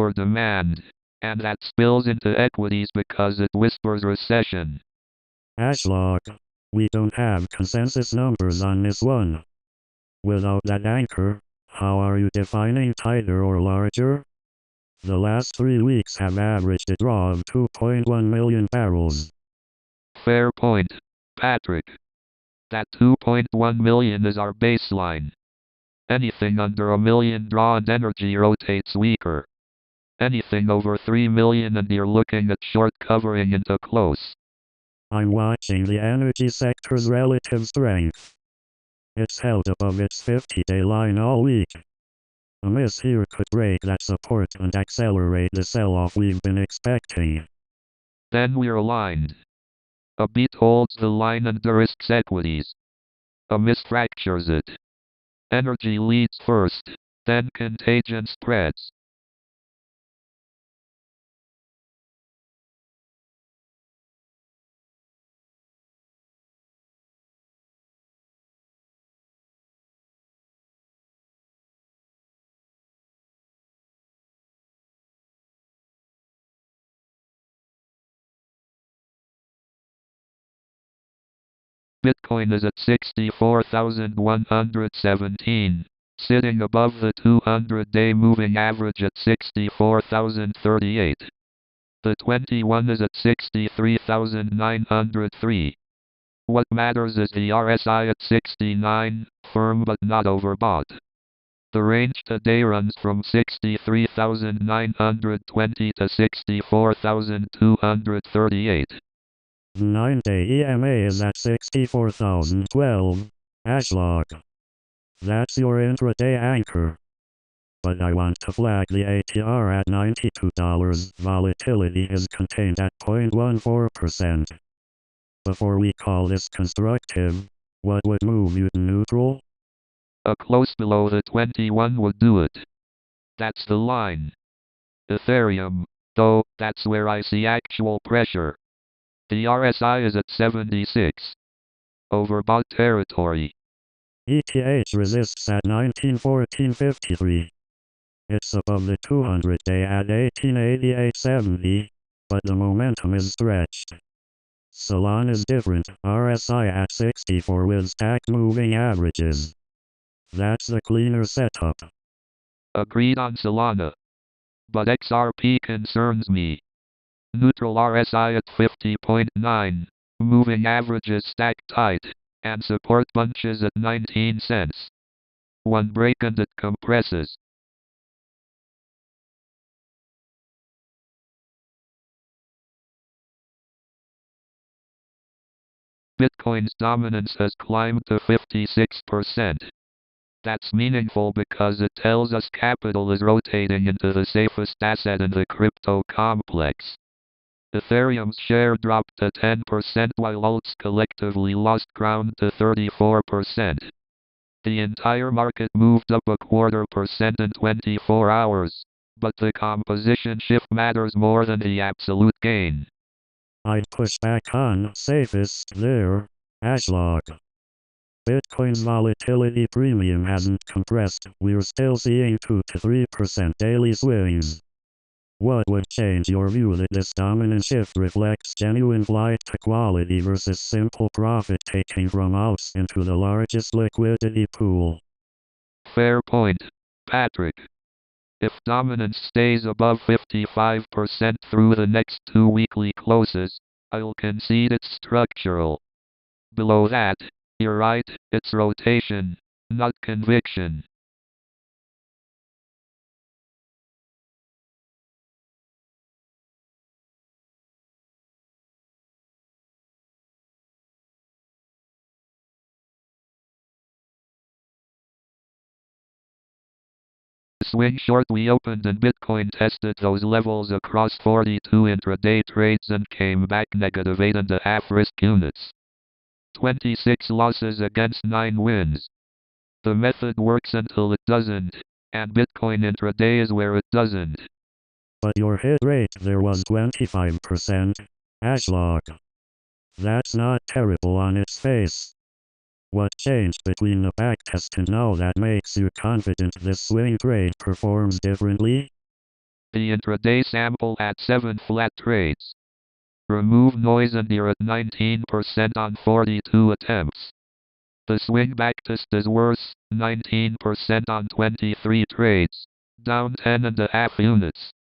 for demand, and that spills into equities because it whispers recession. Ashlock, we don't have consensus numbers on this one. Without that anchor, how are you defining tighter or larger? The last 3 weeks have averaged a draw of 2.1 million barrels. Fair point, Patrick. That 2.1 million is our baseline. Anything under a million draw and energy rotates weaker. Anything over 3 million and you're looking at short covering into close. I'm watching the energy sector's relative strength. It's held above its 50-day line all week. A miss here could break that support and accelerate the sell-off we've been expecting. Then we're aligned. A beat holds the line and de-risks equities. A miss fractures it. Energy leads first, then contagion spreads. Bitcoin is at 64,117, sitting above the 200-day moving average at 64,038. The 21 is at 63,903. What matters is the RSI at 69, firm but not overbought. The range today runs from 63,920 to 64,238. The 9-day EMA is at 64,012. Ashlock. That's your intraday anchor. But I want to flag the ATR at $92. Volatility is contained at 0.14%. Before we call this constructive, what would move you to neutral? A close below the 21 would do it. That's the line. Ethereum, though, that's where I see actual pressure. The RSI is at 76. Overbought territory. ETH resists at 1914.53. It's above the 200-day at 1888.70, but the momentum is stretched. Solana is different, RSI at 64 with stacked moving averages. That's the cleaner setup. Agreed on Solana. But XRP concerns me. Neutral RSI at 50.9, moving averages stacked tight, and support bunches at 19 cents. One break and it compresses. Bitcoin's dominance has climbed to 56%. That's meaningful because it tells us capital is rotating into the safest asset in the crypto complex. Ethereum's share dropped to 10% while alts collectively lost ground to 34%. The entire market moved up 0.25% in 24 hours, but the composition shift matters more than the absolute gain. I'd push back on safest there, Ashlock. Bitcoin's volatility premium hasn't compressed, we're still seeing 2 to 3% daily swings. What would change your view that this dominant shift reflects genuine flight to quality versus simple profit taking from alts into the largest liquidity pool? Fair point, Patrick. If dominance stays above 55% through the next 2 weekly closes, I'll concede it's structural. Below that, you're right, it's rotation, not conviction. Swing short, we opened and Bitcoin tested those levels across 42 intraday trades and came back negative 8.5 risk units. 26 losses against 9 wins. The method works until it doesn't, and Bitcoin intraday is where it doesn't. But your hit rate there was 25%, Ashlock. That's not terrible on its face. What changed between the backtest and now that makes you confident this swing trade performs differently? The intraday sample at 7 flat trades. Remove noise and you're at 19% on 42 attempts. The swing backtest is worse, 19% on 23 trades, down 10.5 units.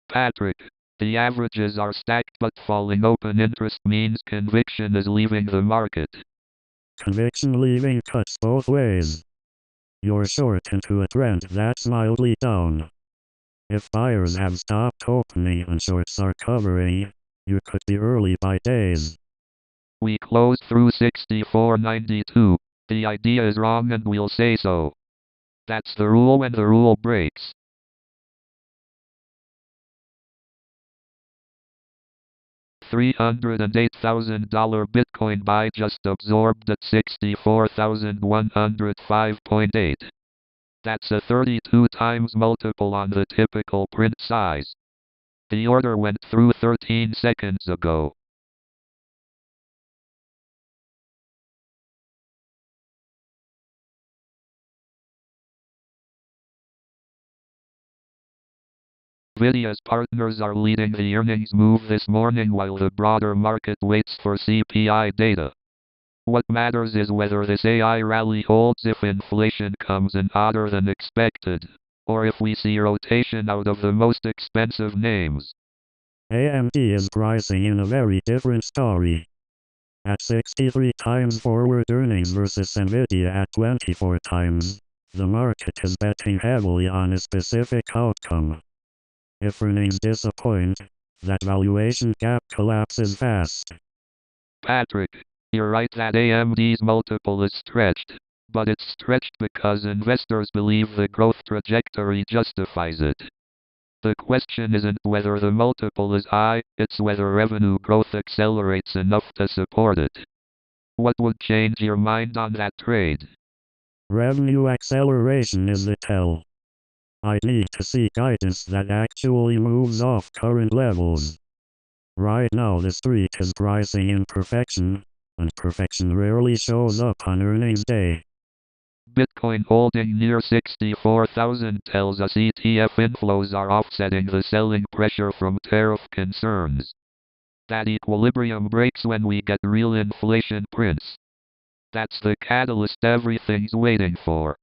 Patrick, the averages are stacked but falling open interest means conviction is leaving the market. Conviction leaving cuts both ways. You're short into a trend that's mildly down. If buyers have stopped opening and shorts are covering, you could be early by days. We closed through 64.92. The idea is wrong and we'll say so. That's the rule when the rule breaks. $308,000 Bitcoin buy just absorbed at 64,105.8. That's a 32 times multiple on the typical print size. The order went through 13 seconds ago. Nvidia's partners are leading the earnings move this morning while the broader market waits for CPI data. What matters is whether this AI rally holds if inflation comes in hotter than expected, or if we see rotation out of the most expensive names. AMD is pricing in a very different story. At 63 times forward earnings versus Nvidia at 24 times, the market is betting heavily on a specific outcome. If earnings disappoint, that valuation gap collapses fast. Patrick, you're right that AMD's multiple is stretched, but it's stretched because investors believe the growth trajectory justifies it. The question isn't whether the multiple is high, it's whether revenue growth accelerates enough to support it. What would change your mind on that trade? Revenue acceleration is the tell. I'd need to see guidance that actually moves off current levels. Right now the street is pricing in perfection, and perfection rarely shows up on earnings day. Bitcoin holding near 64,000 tells us ETF inflows are offsetting the selling pressure from tariff concerns. That equilibrium breaks when we get real inflation prints. That's the catalyst everything's waiting for.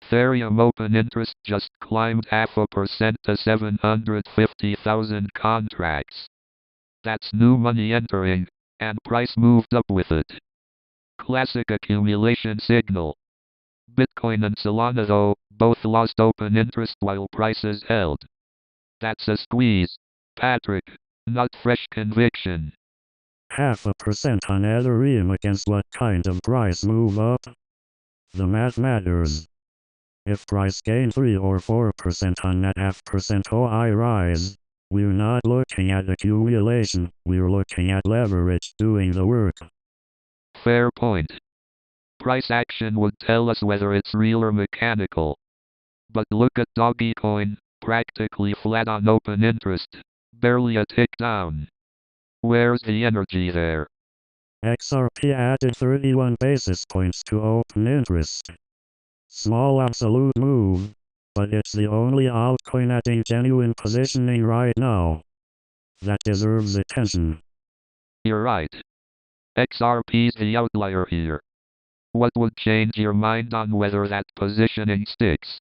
Ethereum open interest just climbed 0.5% to 750,000 contracts. That's new money entering, and price moved up with it. Classic accumulation signal. Bitcoin and Solana though, both lost open interest while prices held. That's a squeeze, Patrick, not fresh conviction. 0.5% on Ethereum against what kind of price move up? The math matters. If price gain 3 or 4% on that 0.5% OI rise, we're not looking at accumulation, we're looking at leverage doing the work. Fair point. Price action would tell us whether it's real or mechanical. But look at Dogecoin, practically flat on open interest, barely a tick down. Where's the energy there? XRP added 31 basis points to open interest. Small absolute move, but it's the only altcoin adding genuine positioning right now. That deserves attention. You're right. XRP's the outlier here. What would change your mind on whether that positioning sticks?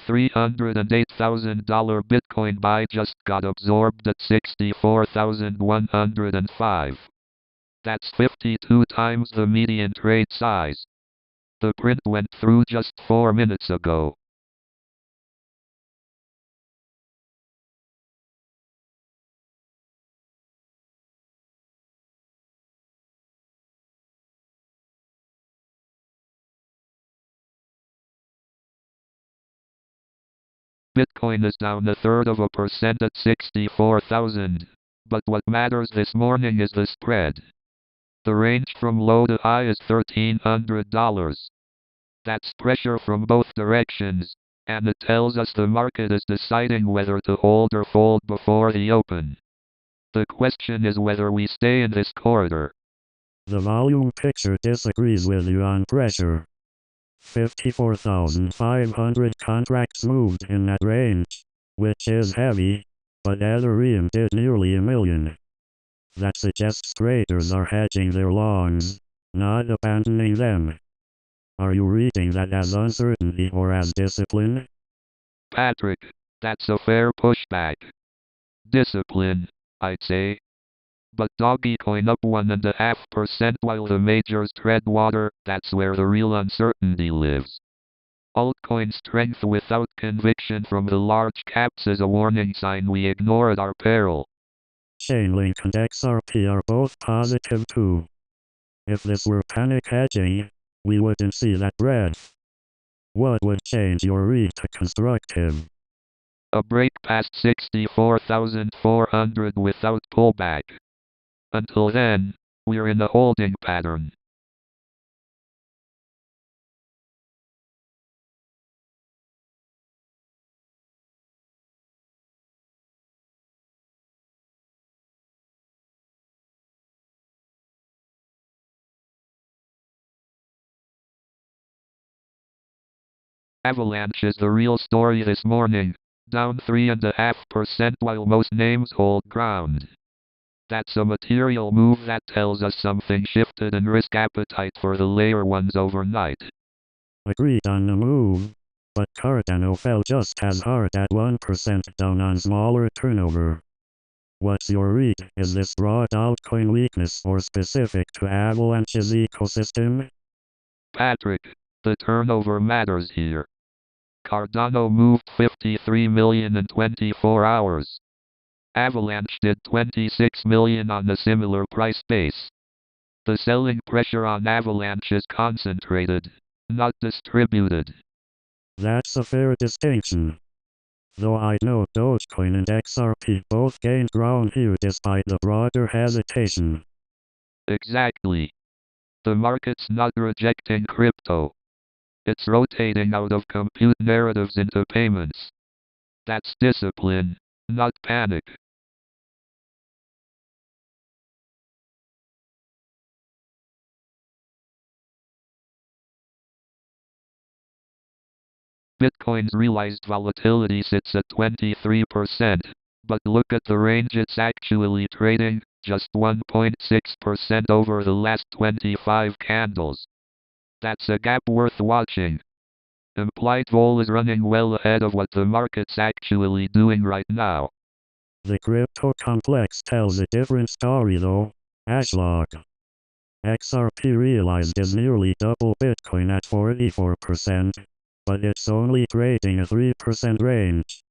$308,000 Bitcoin buy just got absorbed at 64,105. That's 52 times the median trade size. The print went through just 4 minutes ago. Bitcoin is down 1/3% at 64,000. But what matters this morning is the spread. The range from low to high is $1,300. That's pressure from both directions, and it tells us the market is deciding whether to hold or fold before the open. The question is whether we stay in this corridor. The volume picture disagrees with you on pressure. 54,500 contracts moved in that range, which is heavy, but Ethereum did nearly 1,000,000. That suggests traders are hedging their longs, not abandoning them. Are you reading that as uncertainty or as discipline? Patrick, that's a fair pushback. Discipline, I'd say. But Dogecoin up 1.5% while the majors tread water, that's where the real uncertainty lives. Altcoin strength without conviction from the large caps is a warning sign we ignore at our peril. Chainlink and XRP are both positive too. If this were panic hedging, we wouldn't see that breadth. What would change your read to constructive? A break past 64,400 without pullback. Until then, we're in a holding pattern. Avalanche is the real story this morning, down 3.5% while most names hold ground. That's a material move that tells us something shifted in risk appetite for the layer ones overnight. Agreed on the move, but Cardano fell just as hard at 1% down on smaller turnover. What's your read? Is this broad altcoin weakness or specific to Avalanche's ecosystem? Patrick, the turnover matters here. Cardano moved 53 million in 24 hours. Avalanche did 26 million on a similar price base. The selling pressure on Avalanche is concentrated, not distributed. That's a fair distinction. Though I'd note Dogecoin and XRP both gained ground here despite the broader hesitation. Exactly. The market's not rejecting crypto. It's rotating out of compute narratives into payments. That's discipline, not panic. Bitcoin's realized volatility sits at 23%, but look at the range it's actually trading, just 1.6% over the last 25 candles. That's a gap worth watching. Implied vol is running well ahead of what the market's actually doing right now. The crypto complex tells a different story though. Ashlock. XRP realized is nearly double Bitcoin at 44%, but it's only trading a 3% range.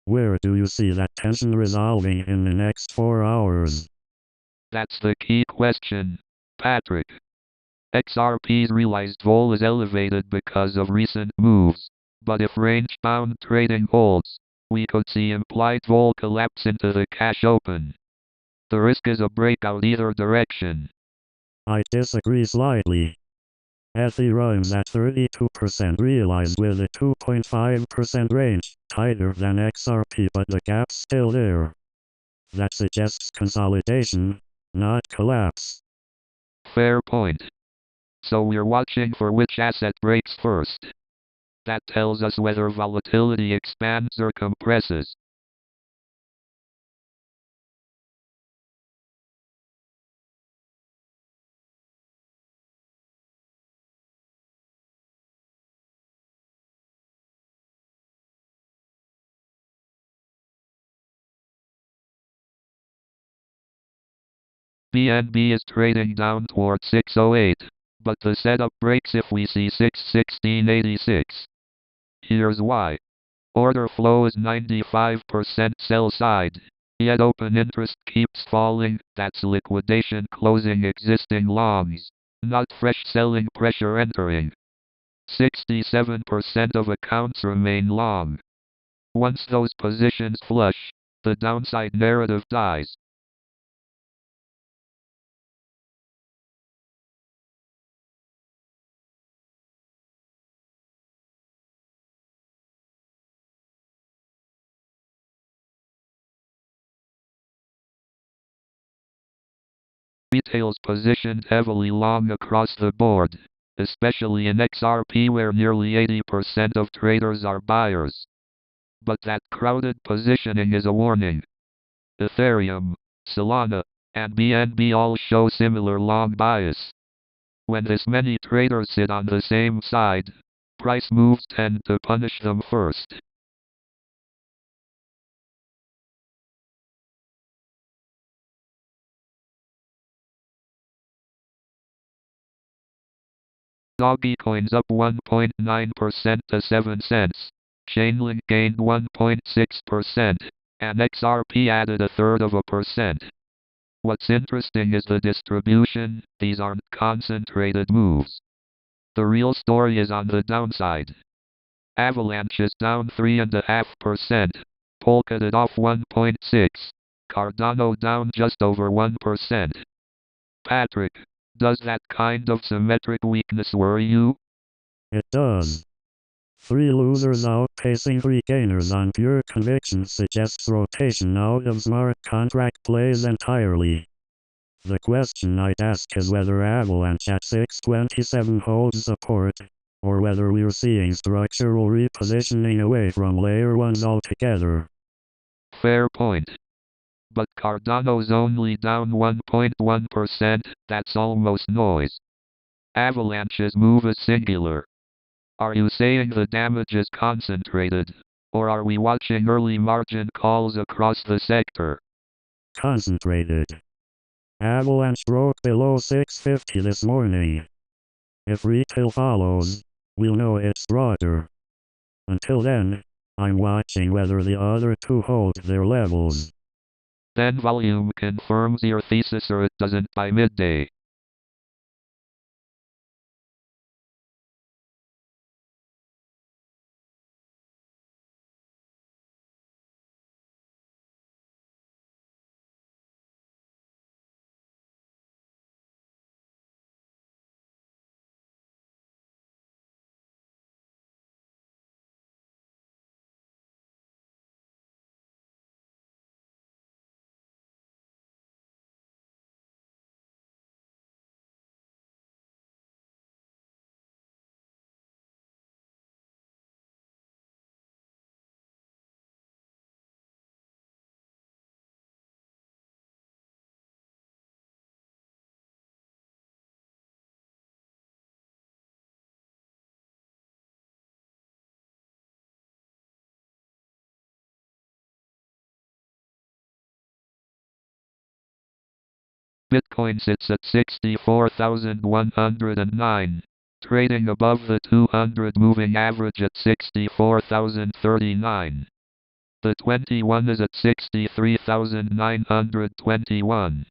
Where do you see that tension resolving in the next 4 hours? That's the key question, Patrick. XRP's realized vol is elevated because of recent moves, but if range-bound trading holds, we could see implied vol collapse into the cash open. The risk is a breakout either direction. I disagree slightly. Ethereum's at 32% realized with a 2.5% range, tighter than XRP but the gap's still there. That suggests consolidation, not collapse. Fair point. So we're watching for which asset breaks first. That tells us whether volatility expands or compresses. BNB is trading down toward 608, but the setup breaks if we see 616.86. Here's why. Order flow is 95% sell side, yet open interest keeps falling. That's liquidation closing existing longs, not fresh selling pressure entering. 67% of accounts remain long. Once those positions flush, the downside narrative dies. Retail's positioned heavily long across the board, especially in XRP where nearly 80% of traders are buyers. But that crowded positioning is a warning. Ethereum, Solana, and BNB all show similar long bias. When this many traders sit on the same side, price moves tend to punish them first. Dogecoin's up 1.9% to 7 cents. Chainlink gained 1.6%, and XRP added 0.33%. What's interesting is the distribution. These aren't concentrated moves. The real story is on the downside. Avalanche is down 3.5%, Polkadot off 1.6%, Cardano down just over 1%. Patrick, does that kind of symmetric weakness worry you? It does. 3 losers outpacing 3 gainers on pure conviction suggests rotation out of smart contract plays entirely. The question I'd ask is whether Avalanche at 627 holds support, or whether we're seeing structural repositioning away from layer 1s altogether. Fair point. But Cardano's only down 1.1%, that's almost noise. Avalanche's move is singular. Are you saying the damage is concentrated, or are we watching early margin calls across the sector? Concentrated. Avalanche broke below 650 this morning. If retail follows, we'll know it's broader. Until then, I'm watching whether the other two hold their levels. Then volume confirms your thesis or it doesn't by midday. Bitcoin sits at 64,109, trading above the 200 moving average at 64,039. The 21 is at 63,921.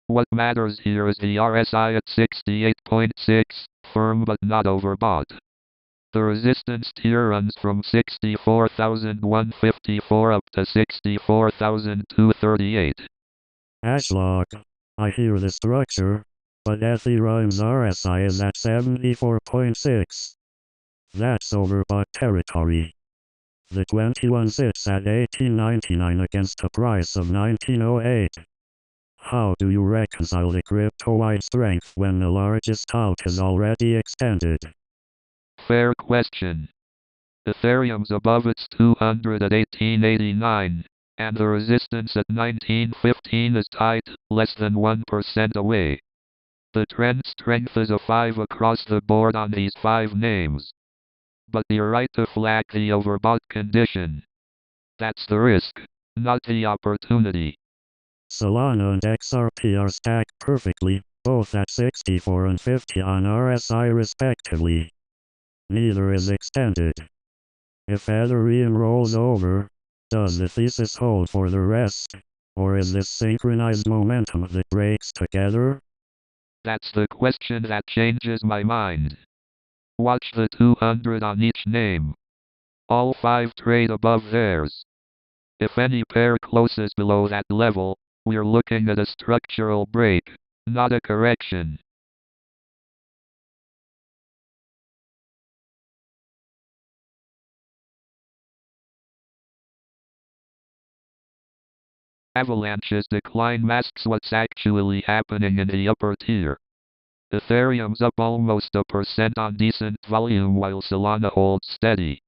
What matters here is the RSI at 68.6, firm but not overbought. The resistance tier runs from 64,154 up to 64,238. Ashlog. I hear the structure, but Ethereum's RSI is at 74.6. That's overbought territory. The 21 sits at 1899 against a price of 1908. How do you reconcile the crypto-wide strength when the largest out is already extended? Fair question. Ethereum's above its 200 at 1889, and the resistance at 1915 is tight, less than 1% away. The trend strength is a 5 across the board on these 5 names. But you're right to flag the overbought condition. That's the risk, not the opportunity. Solana and XRP are stacked perfectly, both at 64 and 50 on RSI respectively. Neither is extended. If Ethereum rolls over, does the thesis hold for the rest? Or is this synchronized momentum that breaks together? That's the question that changes my mind. Watch the 200 on each name. All 5 trade above theirs. If any pair closes below that level, we're looking at a structural break, not a correction. Avalanche's decline masks what's actually happening in the upper tier. Ethereum's up almost 1% on decent volume while Solana holds steady.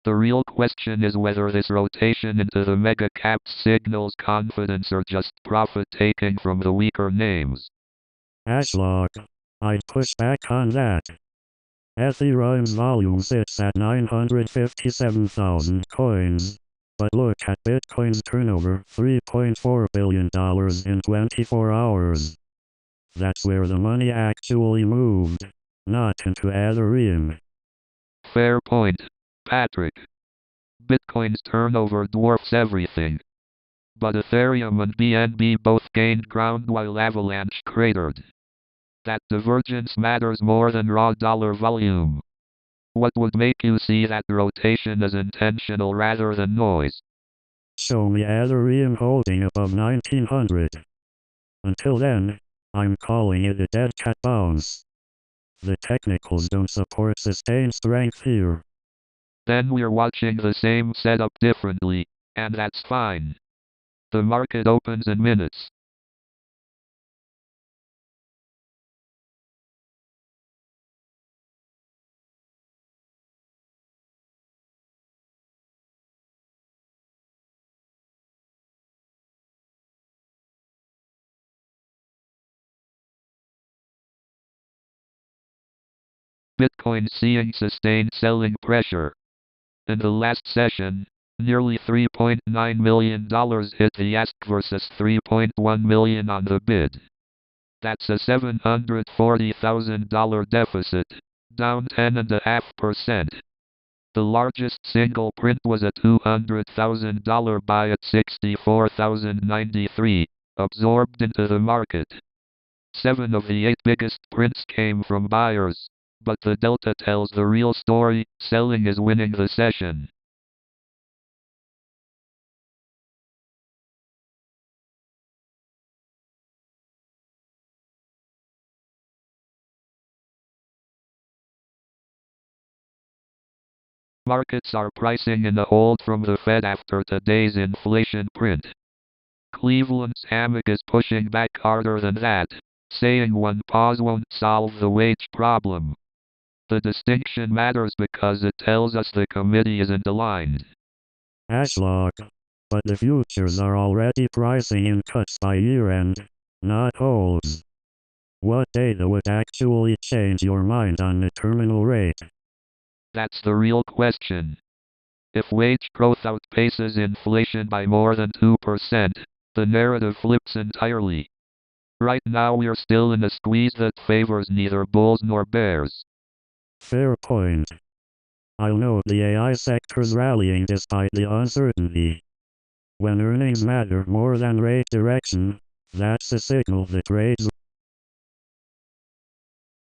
The real question is whether this rotation into the mega caps signals confidence or just profit taking from the weaker names. Ashlock, I'd push back on that. Ethereum's volume sits at 957,000 coins. But look at Bitcoin's turnover, $3.4 billion in 24 hours. That's where the money actually moved, not into Ethereum. Fair point, Patrick. Bitcoin's turnover dwarfs everything. But Ethereum and BNB both gained ground while Avalanche cratered. That divergence matters more than raw dollar volume. What would make you see that rotation as intentional rather than noise? Show me Ethereum holding above 1900. Until then, I'm calling it a dead cat bounce. The technicals don't support sustained strength here. Then we're watching the same setup differently, and that's fine. The market opens in minutes. Bitcoin seeing sustained selling pressure. In the last session, nearly $3.9 million hit the ask versus $3.1 million on the bid. That's a $740,000 deficit, down 10.5%. The largest single print was a $200,000 buy at $64,093, absorbed into the market. 7 of the 8 biggest prints came from buyers, but the delta tells the real story: selling is winning the session. Markets are pricing in a hold from the Fed after today's inflation print. Cleveland's hammock is pushing back harder than that, saying one pause won't solve the wage problem. The distinction matters because it tells us the committee isn't aligned. Ashlock, but the futures are already pricing in cuts by year-end, not holds. What data would actually change your mind on the terminal rate? That's the real question. If wage growth outpaces inflation by more than 2%, the narrative flips entirely. Right now we're still in a squeeze that favors neither bulls nor bears. Fair point. I'll note the AI sector's rallying despite the uncertainty. When earnings matter more than rate direction, that's a signal that trades